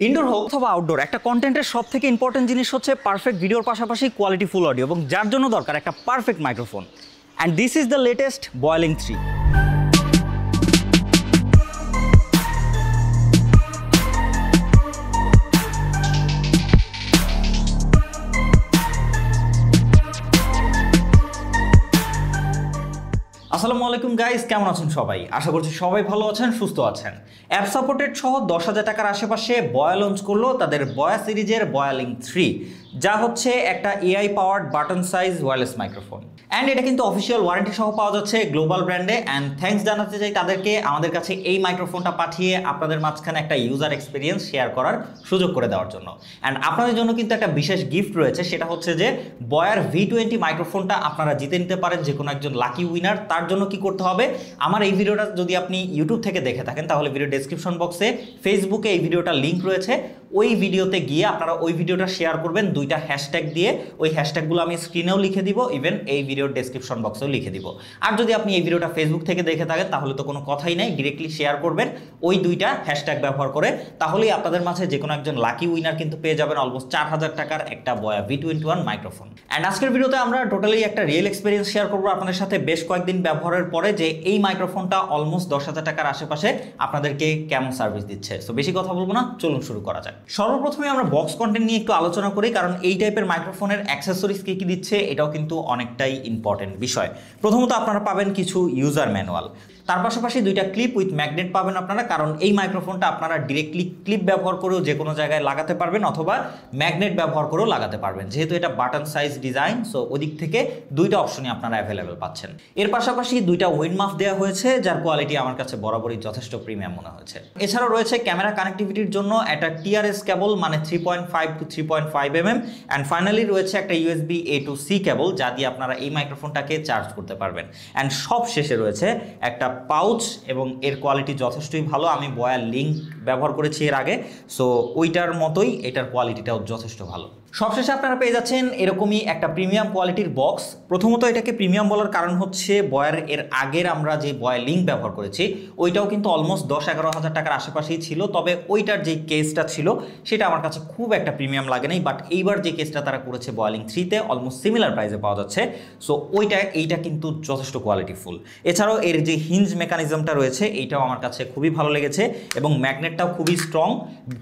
Indoor হোক অথবা outdoor, একটা কন্টেন্টের সব থেকে ইম্পর্টেন্ট জিনিস হচ্ছে পারফেক্ট ভিডিওর পাশাপাশি কোয়ালিটি ফুল অডিও, এবং যার জন্য দরকার একটা perfect microphone. And this is the latest boiling 3। আসসালামু আলাইকুম গাইস, কেমন আছেন সবাই? আশা করছি সবাই ভালো আছেন, সুস্থ আছেন। অ্যাপ সাপোর্টেড সহ 10,000 টাকার আশেপাশে বয়া লঞ্চ করলো তাদের বয়া সিরিজের বয়ালিং 3, যা হচ্ছে একটা AI powered button size wireless microphone. And এটা কিন্তু অফিসিয়াল ওয়ারেন্টি সহ পাওয়া যাচ্ছে গ্লোবাল ব্র্যান্ডে। অ্যান্ড থ্যাঙ্কস জানাতে চাই তাদেরকে আমাদের কাছে এই মাইক্রোফোনটা পাঠিয়ে আপনাদের মাঝখানে একটা ইউজার এক্সপিরিয়েন্স শেয়ার করার সুযোগ করে দেওয়ার জন্য। অ্যান্ড আপনাদের জন্য কিন্তু একটা বিশেষ গিফট রয়েছে, সেটা হচ্ছে যে বয়ার V20 মাইক্রোফোনটা আপনারা জিতে নিতে পারেন যে কোনো একজন লাকি উইনার। তার জন্য কি করতে হবে, আমার এই ভিডিওটা যদি আপনি ইউটিউব থেকে দেখে থাকেন তাহলে ভিডিও ডেসক্রিপশন বক্সে ফেসবুকে এই ভিডিওটার লিঙ্ক রয়েছে। ওই ভিডিওতে গিয়ে আপনারা ওই ভিডিওটা শেয়ার করবেন 2টা হ্যাশট্যাগ দিয়ে। ওই হ্যাশট্যাগুলো আমি স্ক্রিনেও লিখে দিব, ইভেন এই ভিডিওর ডেসক্রিপশন বক্সেও লিখে দিব। আর যদি আপনি এই ভিডিওটা ফেসবুক থেকে দেখে থাকেন তাহলে তো কোনো কথাই নাই, ডিরেক্টলি শেয়ার করবেন ওই 2টা হ্যাশট্যাগ ব্যবহার করে। তাহলেই আপনাদের মাঝে যে কোনো একজন লাকি উইনার কিন্তু পেয়ে যাবেন অলমোস্ট 4,000 টাকার একটা বয়া V21 মাইক্রোফোন। অ্যান্ড আজকের ভিডিওতে আমরা টোটালি একটা রিয়েল এক্সপিরিয়েন্স শেয়ার করবো আপনাদের সাথে বেশ কয়েকদিন ব্যবহারের পরে, যে এই মাইক্রোফোনটা অলমোস্ট 10,000 টাকার আশেপাশে আপনাদেরকে কেমন সার্ভিস দিচ্ছে। সো বেশি কথা বলবো না, চলুন শুরু করা যাক। সর্বপ্রথমে আমরা বক্স কন্টেন্ট নিয়ে একটু আলোচনা করি, কারণ এই টাইপের মাইক্রোফোনের অ্যাক্সেসরিজ কি কি দিচ্ছে এটাও কিন্তু অনেকটাই ইম্পর্টেন্ট বিষয়। প্রথমত আপনারা পাবেন কিছু ইউজার ম্যানুয়াল, তার পাশাপাশি 2টা ক্লিপ উইথ ম্যাগনেট পাবেন আপনারা, কারণ এই মাইক্রোফোনটা আপনারা ডিরেক্টলি ক্লিপ ব্যবহার করেও যে কোনো জায়গায় লাগাতে পারবেন অথবা ম্যাগনেট ব্যবহার করেও লাগাতে পারবেন, যেহেতু এটা বাটন সাইজ ডিজাইন। সো ওদিক থেকে 2টা অপশনই আপনারা অ্যাভেলেবেল পাচ্ছেন। এর পাশাপাশি 2টা উইন্ড মাফ দেওয়া হয়েছে, যার কোয়ালিটি আমার কাছে বরাবরই যথেষ্ট প্রিমিয়াম মনে হয়েছে। এছাড়াও রয়েছে ক্যামেরা কানেক্টিভিটির জন্য একটা TRS কেবল, মানে 3.5 to 3.5 mm। অ্যান্ড ফাইনালি রয়েছে একটা USB A to C কেবল, যা দিয়ে আপনারা এই মাইক্রোফোনটাকে চার্জ করতে পারবেন। অ্যান্ড সব শেষে রয়েছে একটা পাউচ, এবং এর কোয়ালিটি যথেষ্টই ভালো। আমি বয়া লিঙ্ক ব্যবহার করেছি এর আগে, সো ওইটার মতোই এটার কোয়ালিটিটাও যথেষ্ট ভালো। সবশেষে আপনারা পেয়ে যাচ্ছেন এরকমই একটা প্রিমিয়াম কোয়ালিটির বক্স। প্রথমত এটাকে প্রিমিয়াম বলার কারণ হচ্ছে বয়ার এর আগের আমরা যে বয়া লিঙ্ক ব্যবহার করেছি ওইটাও কিন্তু অলমোস্ট 10-11 হাজার টাকার আশেপাশেই ছিল, তবে ওইটার যে কেসটা ছিল সেটা আমার কাছে খুব একটা প্রিমিয়াম লাগে নাই। বাট এইবার যে কেসটা তারা করেছে বয়ালিং 3-তে অলমোস্ট সিমিলার প্রাইসে পাওয়া যাচ্ছে। সো এইটা কিন্তু যথেষ্ট কোয়ালিটিফুল। এছাড়াও এর যে হিঞ্জ মেকানিজমটা রয়েছে এইটাও আমার কাছে খুবই ভালো লেগেছে, এবং ম্যাগনেটটাও খুবই স্ট্রং।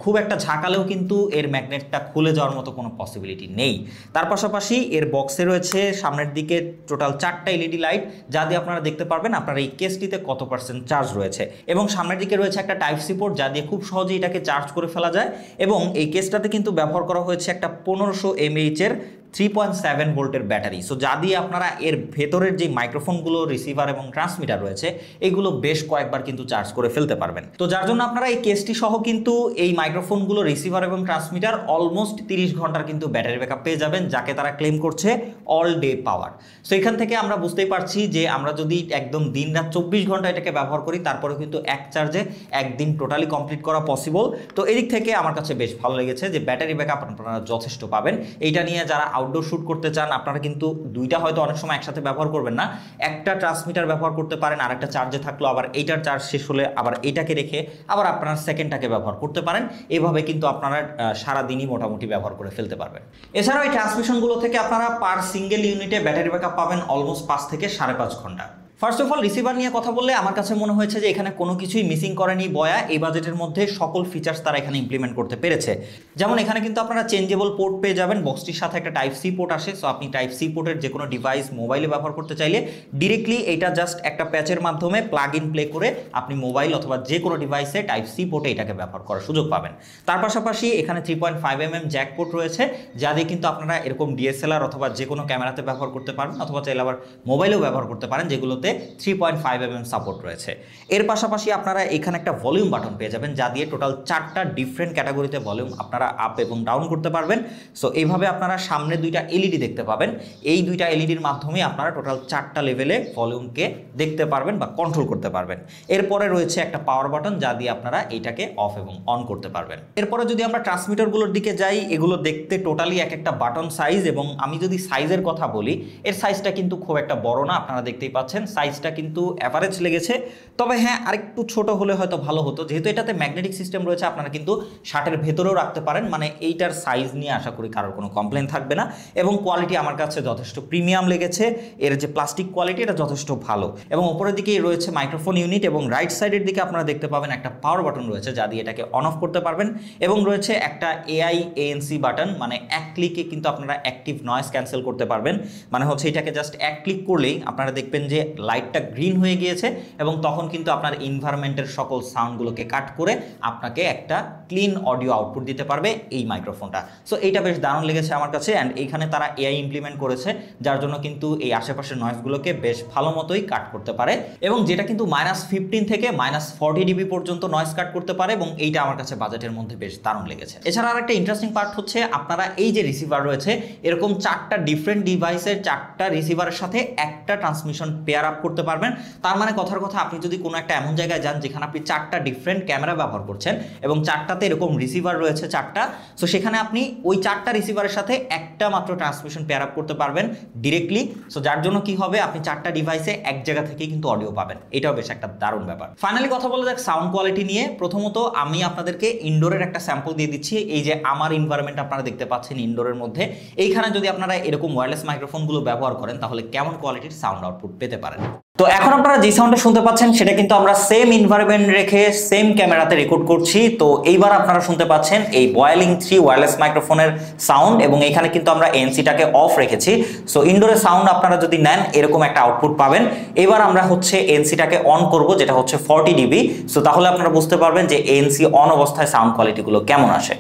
খুব একটা ঝাঁকালেও কিন্তু এর ম্যাগনেটটা খুলে যাওয়ার মতো কোনো পসিবিলিটি নেই। তার পাশাপাশি এর বক্সে রয়েছে সামনের দিকে টোটাল 4টা LED লাইট, যা দিয়ে আপনারা দেখতে পারবেন আপনার এই কেসটিতে কত % চার্জ রয়েছে। এবং সামনের দিকে রয়েছে একটা টাইপ সি পোর্ট, যা দিয়ে খুব সহজেই এটাকে চার্জ করে ফেলা যায়। এবং এই কেসটাতে কিন্তু ব্যবহার করা হয়েছে একটা 1500 mAh এর 3.7 ভোল্টের ব্যাটারি। সো যা দিয়ে আপনারা এর ভেতরের যে মাইক্রোফোনগুলো, রিসিভার এবং ট্রান্সমিটার রয়েছে এগুলো বেশ কয়েকবার কিন্তু চার্জ করে ফেলতে পারবেন। তো যার জন্য আপনারা এই কেসটি সহ কিন্তু এই মাইক্রোফোনগুলো, রিসিভার এবং ট্রান্সমিটার অলমোস্ট 30 ঘন্টার কিন্তু ব্যাটারি ব্যাকআপ পেয়ে যাবেন, যাকে তারা ক্লেম করছে অল ডে পাওয়ার। সো এখান থেকে আমরা বুঝতেই পারছি যে আমরা যদি একদম দিন রাত 24 ঘন্টা এটাকে ব্যবহার করি তারপরে কিন্তু এক চার্জে একদিন টোটালি কমপ্লিট করা পসিবল। তো এদিক থেকে আমার কাছে বেশ ভালো লেগেছে যে ব্যাটারি ব্যাকআপ আপনারা যথেষ্ট পাবেন। এইটা নিয়ে যারা আউটডোর শ্যুট করতে চান আপনারা কিন্তু 2টা হয়তো অনেক সময় একসাথে ব্যবহার করবেন না, একটা ট্রান্সমিটার ব্যবহার করতে পারেন, আর একটা চার্জে থাকলো, আবার এইটার চার্জ শেষ হলে আবার এইটাকে রেখে আবার আপনার সেকেন্ডটাকে ব্যবহার করতে পারেন। এভাবে কিন্তু আপনারা সারাদিনই মোটামুটি ব্যবহার করে ফেলতে পারবেন। এছাড়াও এই ট্রান্সমিশনগুলো থেকে আপনারা পার সিঙ্গেল ইউনিটে ব্যাটারি ব্যাকআপ পাবেন অলমোস্ট 5 থেকে 5.5 ঘন্টা। ফার্স্ট অফ অল রিসিভার নিয়ে কথা বললে আমার কাছে মনে হয়েছে যে এখানে কোনো কিছুই মিসিং করেনি বয়া। এই বাজেটের মধ্যে সকল ফিচার্স তারা এখানে ইমপ্লিমেন্ট করতে পেরেছে। যেমন এখানে কিন্তু আপনারা চেঞ্জেবল পোর্ট পেয়ে যাবেন, বক্সটির সাথে একটা টাইপ সি পোর্ট আসে। সো আপনি টাইপ সি পোর্টের যে কোনো ডিভাইস মোবাইলে ব্যবহার করতে চাইলে ডিরেক্টলি এটা জাস্ট একটা প্যাচের মাধ্যমে প্লাগ ইন প্লে করে আপনি মোবাইল অথবা যে কোনো ডিভাইসে টাইপ সি পোর্টে এটাকে ব্যবহার করার সুযোগ পাবেন। তার পাশাপাশি এখানে 3.5 mm জ্যাক পোর্ট রয়েছে, যা দিয়ে কিন্তু আপনারা এরকম DSLR অথবা যে কোনো ক্যামেরাতে ব্যবহার করতে পারবেন, অথবা চাইলে আবার মোবাইলেও ব্যবহার করতে পারেন, যেগুলোতে 3.5 mm সাপোর্ট রয়েছে। এর পাশাপাশি আপনারা এখানে একটা ভলিউম বাটন পেয়ে যাবেন, যা দিয়ে টোটাল 4টা ডিফারেন্ট ক্যাটাগরিতে ভলিউম আপনারা আপ এবং ডাউন করতে পারবেন। সো এইভাবে আপনারা সামনে 2টা LED দেখতে পাবেন। এই 2টা LEDর মাধ্যমে আপনারা টোটাল 4টা লেভেলে ভলিউমকে দেখতে পারবেন বা কন্ট্রোল করতে পারবেন। এরপরে রয়েছে একটা পাওয়ার বাটন, যা দিয়ে আপনারা এইটাকে অফ এবং অন করতে পারবেন। এরপরে যদি আমরা ট্রান্সমিটারগুলোর দিকে যাই, এগুলো দেখতে টোটালি এক একটা বাটন সাইজ, এবং আমি যদি সাইজের কথা বলি এর সাইজটা কিন্তু খুব একটা বড় না, আপনারা দেখতেই পাচ্ছেন সাইজটা কিন্তু অ্যাভারেজ লেগেছে, তবে হ্যাঁ আরেকটু ছোট হলে হয়তো ভালো হতো। যেহেতু এটাতে ম্যাগনেটিক সিস্টেম রয়েছে, আপনারা কিন্তু শার্টের ভেতরেও রাখতে পারেন, মানে এইটার সাইজ নিয়ে আশা করি কারোর কোনো কমপ্লেন থাকবে না। এবং কোয়ালিটি আমার কাছে যথেষ্ট প্রিমিয়াম লেগেছে, এর যে প্লাস্টিক কোয়ালিটি এটা যথেষ্ট ভালো। এবং উপরের দিকেই রয়েছে মাইক্রোফোন ইউনিট, এবং রাইট সাইডের দিকে আপনারা দেখতে পাবেন একটা পাওয়ার বাটন রয়েছে যা দিয়ে এটাকে অন অফ করতে পারবেন, এবং রয়েছে একটা এআই ANC বাটন, মানে এক ক্লিকে কিন্তু আপনারা অ্যাক্টিভ নয়েজ ক্যান্সেল করতে পারবেন। মানে হচ্ছে এটাকে জাস্ট এক ক্লিক করলেই আপনারা দেখবেন যে লাইটটা গ্রিন হয়ে গিয়েছে, এবং তখন কিন্তু আপনার এনভায়রনমেন্টের সকল সাউন্ডগুলোকে কাট করে আপনাকে একটা ক্লিন অডিও আউটপুট দিতে পারবে এই মাইক্রোফোনটা। সো এইটা বেশ দারুণ লেগেছে আমার কাছে। অ্যান্ড এইখানে তারা এআই ইমপ্লিমেন্ট করেছে, যার জন্য কিন্তু এই আশেপাশের নয়েজগুলোকে বেশ ভালো মতোই কাট করতে পারে, এবং যেটা কিন্তু -15 থেকে -40 dB পর্যন্ত নয়েজ কাট করতে পারে, এবং এইটা আমার কাছে বাজেটের মধ্যে বেশ দারুণ লেগেছে। এছাড়া আরেকটা ইন্টারেস্টিং পার্ট হচ্ছে আপনারা এই যে রিসিভার রয়েছে, এরকম 4টা ডিফারেন্ট ডিভাইসের 4টা রিসিভারের সাথে একটা ট্রান্সমিশন পেয়ার আপ করতে পারবেন। তার মানে কথার কথা, আপনি যদি কোনো একটা এমন জায়গায় যান যেখানে আপনি 4টা ডিফারেন্ট ক্যামেরা ব্যবহার করছেন এবং 4টাতে এরকম রিসিভার রয়েছে 4টা, সো সেখানে আপনি ওই 4টা রিসিভারের সাথে একটা মাত্র ট্রান্সমিশন পেয়ার আপ করতে পারবেন ডিরেক্টলি। সো যার জন্য কি হবে, আপনি 4টা ডিভাইসে এক জায়গা থেকেই কিন্তু অডিও পাবেন। এটাও বেশ একটা দারুণ ব্যাপার। ফাইনালি কথা বলা যাক সাউন্ড কোয়ালিটি নিয়ে। প্রথমত আমি আপনাদেরকে ইনডোরের একটা স্যাম্পল দিয়ে দিচ্ছি। এই যে আমার এনভায়রনমেন্ট আপনারা দেখতে পাচ্ছেন ইনডোরের মধ্যে, এইখানে যদি আপনারা এরকম ওয়্যারলেস মাইক্রোফোনগুলো ব্যবহার করেন তাহলে কেমন কোয়ালিটির সাউন্ড আউটপুট পেতে পারেন। তো এখন আপনারা যে সাউন্ডটা শুনতে পাচ্ছেন সেটা কিন্তু আমরা সেম এনভায়রনমেন্ট রেখে সেম ক্যামেরাতে রেকর্ড করছি। তো এইবার আপনারা শুনতে পাচ্ছেন এই বয়েলিং 3 ওয়্যারলেস মাইক্রোফোনের সাউন্ড, এবং এখানে কিন্তু আমরা এনসিটাকে অফ রেখেছি। সো ইনডোরের সাউন্ড আপনারা যদি নেন এরকম একটা আউটপুট পাবেন। এবার আমরা হচ্ছে এনসিটাকে অন করব, যেটা হচ্ছে 40 dB। সো তাহলে আপনারা বুঝতে পারবেন যে এনসি অন অবস্থায় সাউন্ড কোয়ালিটিগুলো কেমন আসে।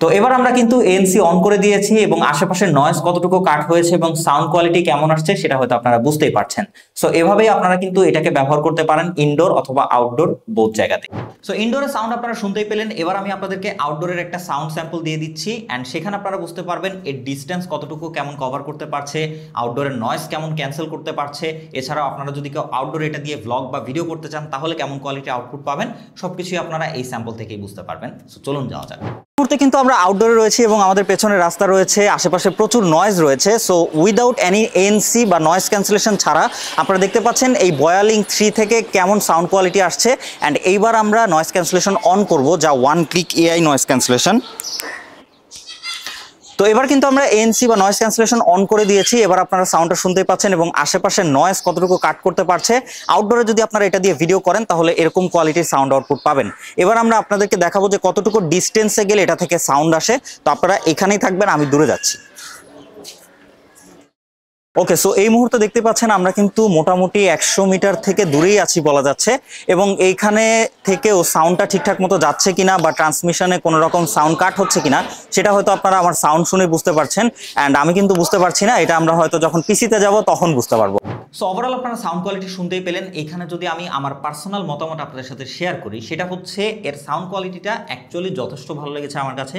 তো এবার আমরা কিন্তু এনসি অন করে দিয়েছি, এবং আশেপাশের নয়েজ কতটুকু কাট হয়েছে এবং সাউন্ড কোয়ালিটি কেমন আসছে সেটা হয়তো আপনারা বুঝতেই পারছেন। সো এভাবেই আপনারা কিন্তু এটাকে ব্যবহার করতে পারেন ইনডোর অথবা আউটডোর বোথ জায়গাতে। সো ইনডোরের সাউন্ড আপনারা শুনতেই পেলেন। এবার আমি আপনাদেরকে আউটডোরের একটা সাউন্ড স্যাম্পল দিয়ে দিচ্ছি, অ্যান্ড সেখানে আপনারা বুঝতে পারবেন এর ডিস্টেন্স কতটুকু কেমন কভার করতে পারছে, আউটডোরের নয়েজ কেমন ক্যান্সেল করতে পারছে। এছাড়াও আপনারা যদি কেউ আউটডোর এটা দিয়ে ভ্লগ বা ভিডিও করতে চান তাহলে কেমন কোয়ালিটি আউটপুট পাবেন, সবকিছুই আপনারা এই স্যাম্পল থেকেই বুঝতে পারবেন। সো চলুন যাওয়া যাক। মুহূর্তে কিন্তু আমরা আউটডোরে রয়েছি এবং আমাদের পেছনে রাস্তা রয়েছে, আশেপাশে প্রচুর নয়েজ রয়েছে। সো উইদাউট এনি এনসি বা নয়েজ ক্যান্সেলেশন ছাড়া আপনারা দেখতে পাচ্ছেন এই বয়ালিং 3 থেকে কেমন সাউন্ড কোয়ালিটি আসছে। অ্যান্ড এইবার আমরা নয়েজ ক্যান্সেলেশন অন করব, যা 1 ক্লিক এআই নয়েজ ক্যান্সেলেশন। তো এবার কিন্তু আমরা এনসি বা নয়েজ ক্যান্সেলেশন অন করে দিয়েছি। এবার আপনারা সাউন্ডটা শুনতেই পাচ্ছেন এবং আশেপাশের নয়েজ কতটুকু কাট করতে পারছে। আউটডোরে যদি আপনারা এটা দিয়ে ভিডিও করেন তাহলে এরকম কোয়ালিটির সাউন্ড আউটপুট পাবেন। এবার আমরা আপনাদেরকে দেখাবো যে কতটুকু ডিস্টেন্সে গেলে এটা থেকে সাউন্ড আসে। তো আপনারা এখানেই থাকবেন, আমি দূরে যাচ্ছি। ওকে, সো এই মুহূর্তে দেখতে পাচ্ছেন আমরা কিন্তু মোটামুটি 100 মিটার থেকে দূরেই আছি বলা যাচ্ছে, এবং এইখানে থেকেও সাউন্ডটা ঠিকঠাক মতো যাচ্ছে কিনা বা ট্রান্সমিশনে কোনো রকম সাউন্ড কাট হচ্ছে কিনা সেটা হয়তো আপনারা আমার সাউন্ড শুনে বুঝতে পারছেন, অ্যান্ড আমি কিন্তু বুঝতে পারছি না। এটা আমরা হয়তো যখন পিসিতে যাব তখন বুঝতে পারবো। সো ওভারঅল আপনারা সাউন্ড কোয়ালিটি শুনতেই পেলেন। এখানে যদি আমি আমার পার্সোনাল মতামত আপনাদের সাথে শেয়ার করি, সেটা হচ্ছে এর সাউন্ড কোয়ালিটিটা অ্যাকচুয়ালি যথেষ্ট ভালো লেগেছে আমার কাছে।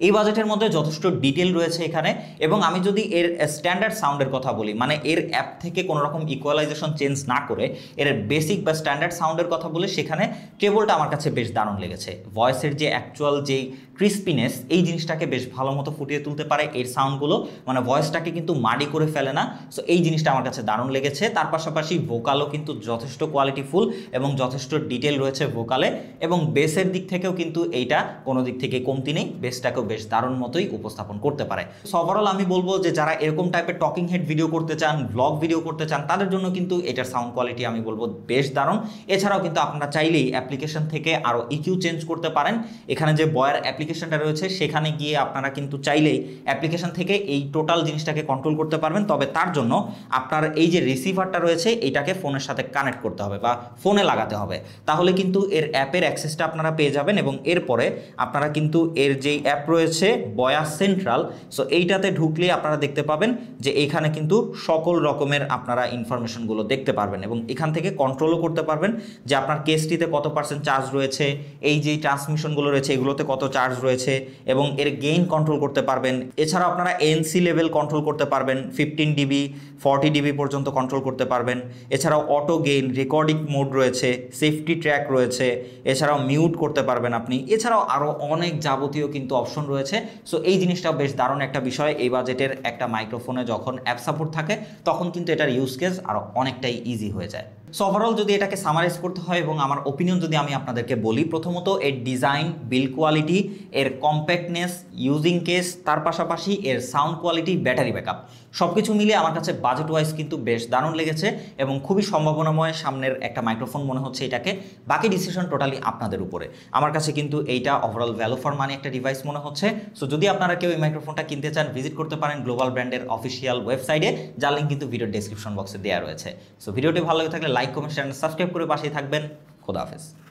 এই বাজেটের মধ্যে যথেষ্ট ডিটেল রয়েছে এখানে, এবং আমি যদি এর স্ট্যান্ডার্ড সাউন্ডের কথা বলি, মানে এর অ্যাপ থেকে কোনো রকম ইকুয়ালাইজেশন চেঞ্জ না করে এর বেসিক বা স্ট্যান্ডার্ড সাউন্ডের কথা বলে, সেখানে কেবলটা আমার কাছে বেশ দারুণ লেগেছে। ভয়েসের যে অ্যাকচুয়াল যেই ক্রিস্পিনেস, এই জিনিসটাকে বেশ ভালো মতো ফুটিয়ে তুলতে পারে এর সাউন্ডগুলো, মানে ভয়েসটাকে কিন্তু মাডি করে ফেলে না। সো এই জিনিসটা আমার কাছে দারুণ লেগেছে। তার পাশাপাশি ভোকালও কিন্তু যথেষ্ট কোয়ালিটিফুল এবং যথেষ্ট ডিটেল রয়েছে ভোকালে, এবং বেসের দিক থেকেও কিন্তু এইটা কোনো দিক থেকে কমতি নেই, বেসটাকেও বেশ দারুণ মতোই উপস্থাপন করতে পারে। সো ওভারঅল আমি বলবো যে যারা এরকম টাইপের টকিং হেড ভিডিও করতে চান, ব্লগ ভিডিও করতে চান, তাদের জন্য কিন্তু এটার সাউন্ড কোয়ালিটি আমি বলবো বেশ দারুণ। এছাড়াও কিন্তু আপনারা চাইলেই অ্যাপ্লিকেশন থেকে আরও ইকিউ চেঞ্জ করতে পারেন। এখানে যে বয়ার অ্যাপ্লিকেশনটা রয়েছে সেখানে গিয়ে আপনারা কিন্তু চাইলেই অ্যাপ্লিকেশন থেকে এই টোটাল জিনিসটাকে কন্ট্রোল করতে পারবেন। তবে তার জন্য আপনার এই যে রিসিভারটা রয়েছে এইটাকে ফোনের সাথে কানেক্ট করতে হবে বা ফোনে লাগাতে হবে, তাহলে কিন্তু এর অ্যাপের অ্যাক্সেসটা আপনারা পেয়ে যাবেন। এবং এরপরে আপনারা কিন্তু এর যেই অ্যাপ রয়েছে বয়া সেন্ট্রাল, সো এইটাতে ঢুকলে আপনারা দেখতে পাবেন যে এইখানে কিন্তু সকল রকমের আপনারা ইনফরমেশনগুলো দেখতে পারবেন, এবং এখান থেকে কন্ট্রোলও করতে পারবেন যে আপনার কেসটিতে কত % চার্জ রয়েছে, এই যে ট্রান্সমিশনগুলো রয়েছে এগুলোতে কত চার্জ রয়েছে, এবং এর গেইন কন্ট্রোল করতে পারবেন। এছাড়াও আপনারা এনসি লেভেল কন্ট্রোল করতে পারবেন, 15 dB 40 dB পর্যন্ত কন্ট্রোল কন্ট্রোল করতে পারবেন। এছাড়াও অটো গেইন, রেকর্ডিং মোড রয়েছে, সেফটি ট্র্যাক রয়েছে, এছাড়াও মিউট করতে পারবেন আপনি। এছাড়াও আরও অনেক যাবতীয় কিন্তু অপশন রয়েছে। সো এই জিনিসটাও বেশ দারুণ একটা বিষয়। এই বাজেটের একটা মাইক্রোফোনে যখন অ্যাপ সাপোর্ট থাকে তখন কিন্তু এটার ইউজ কেস আরও অনেকটাই ইজি হয়ে যায়। সো ওভারঅল যদি এটাকে সামারাইজ করতে হয় এবং আমার ওপিনিয়ন যদি আমি আপনাদেরকে বলি, প্রথমত এর ডিজাইন, বিল্ড কোয়ালিটি, এর কম্প্যাক্টনেস, ইউজিং কেস, তার পাশাপাশি এর সাউন্ড কোয়ালিটি, ব্যাটারি ব্যাকআপ সব কিছু মিলিয়ে আমার কাছে বাজেট ওয়াইজ কিন্তু বেশ দারুণ লেগেছে এবং খুবই সম্ভাবনাময় সামনের একটা মাইক্রোফোন মনে হচ্ছে এটাকে। বাকি ডিসিশন টোটালি আপনাদের উপরে। আমার কাছে কিন্তু এইটা ওভারঅল ভ্যালু ফর মানি একটা ডিভাইস মনে হচ্ছে। সো যদি আপনারা কেউ এই মাইক্রোফোনটা কিনতে চান, ভিজিট করতে পারেন গ্লোবাল ব্র্যান্ডের অফিসিয়াল ওয়েবসাইটে, যার লিঙ্ক কিন্তু ভিডিও ডেসক্রিপশন বক্সে দেওয়া রয়েছে। সো ভিডিওটি ভালো লাগে থাকলে লাইক, কমেন্ট, চ্যানেল সাবস্ক্রাইব করে পাশেই থাকবেন। খোদা হাফেজ।